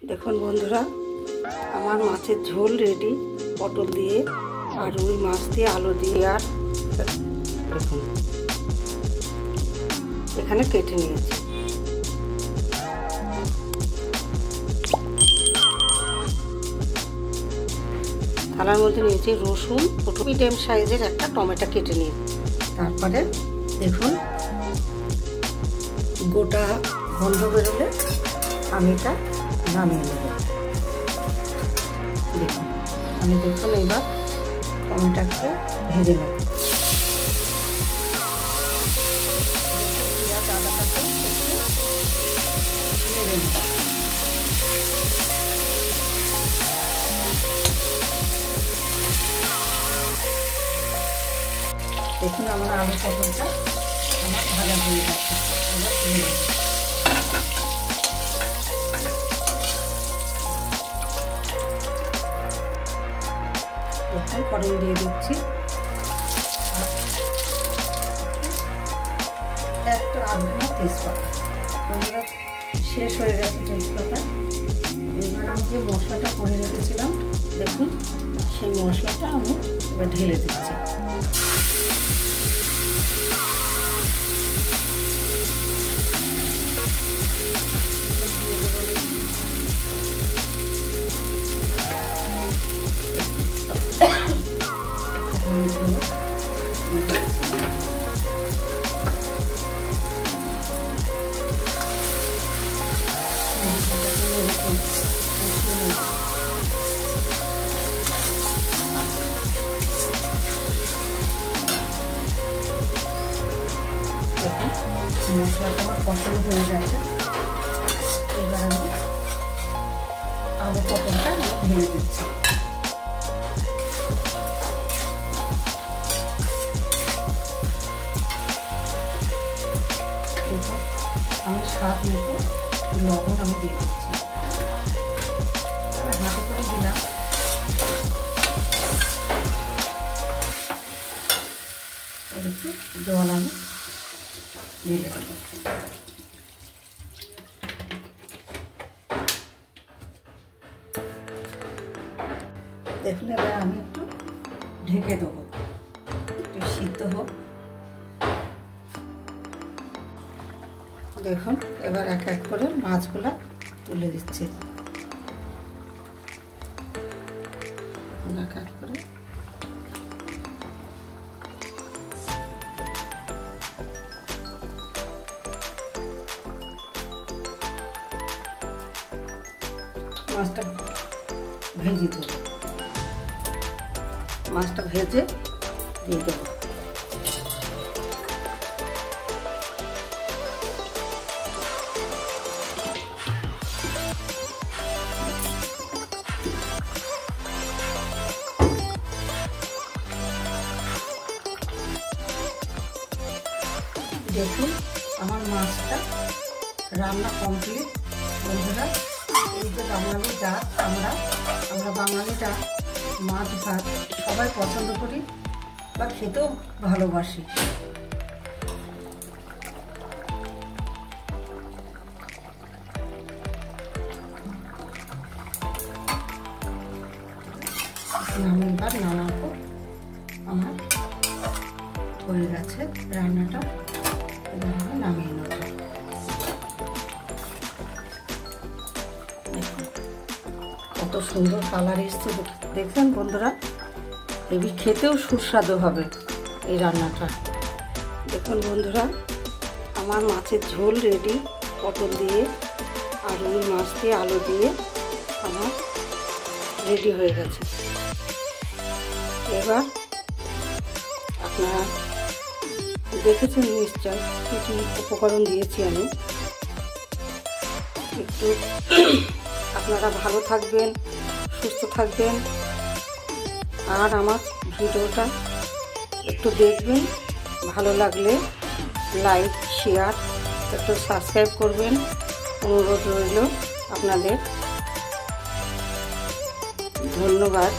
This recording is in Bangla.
দেখুন বন্ধুরা, আমার মাছের ঝোল রেডি, পটল দিয়ে আর রুই মাছ দিয়ে আলু দিয়ে। আর দেখুন এখানে কেটে নিয়েছি। থালার মধ্যে নিয়েছি রসুন, মিডিয়াম সাইজের একটা টমেটো কেটে নিয়েছি। তারপরে দেখুন গোটা গন্ধ বেরোলে আমি এটা নামিয়ে নেব। দেখুন আমি এবার টমেটোকে ভেজে নেব। পেঁয়াজ আদাটাকে নেড়ে নেব। দেখুন আমার আলু পটলটা আমার ভাজা হয়ে যাচ্ছে। এবার তুলে নেব। দেখুন ফোড়ন দিয়ে দিচ্ছি, একটা আধখানা তেজপাতা। বন্ধুরা শেষ হয়ে গেছে তেজপাতা। এবার আমি যে মশলাটা করে রেখেছিলাম, দেখুন সেই মশলাটা আমি এবার ঢেলে দিচ্ছি। মশলাটা আমার পছন্দ হয়ে গেছে। এবার আমি আলু পটলটা ঢেলে দিচ্ছি। আমি স্বাদ মতো লবণ আমি দিয়ে দিচ্ছি। হাতে করে দিলাম। একটু জল আমি দিয়ে দেব। দেখুন এবার আমি একটু ঢেকে দেবো, একটু সিদ্ধ হোক। দেখুন এবার এক এক করে মাছগুলা তুলে দিচ্ছি। এক এক করে মাছটা ভেজে দেবো। মাছটা ভেজে দিয়ে দেবো। দেখুন আমার মাছটা রান্না কমপ্লিট। বন্ধুরা এই যে বাঙালি জাত, আমরা বাঙালি জাত মাছ ভাত সবাই পছন্দ করি বা খেতেও ভালোবাসি। আমি এবার নামাবো। আমার হয়ে গেছে রান্নাটা, এবার আমি নামিয়ে নেব। কত সুন্দর কালার এসছে দেখছেন বন্ধুরা। হেবি খেতেও সুস্বাদু হবে এই রান্নাটা। দেখুন বন্ধুরা, আমার মাছের ঝোল রেডি, পটল দিয়ে আর রুই মাছ দিয়ে আলু দিয়ে আমার রেডি হয়ে গেছে। এবার আপনারা দেখেছেন নিশ্চয় কী কী উপকরণ দিয়েছি আমি। একটু আপনারা ভালো থাকবেন, সুস্থ থাকবেন, আর আমার ভিডিওটা একটু দেখবেন। ভালো লাগলে লাইক শেয়ার একটু সাবস্ক্রাইব করবেন, অনুরোধ রইল আপনাদের। ধন্যবাদ।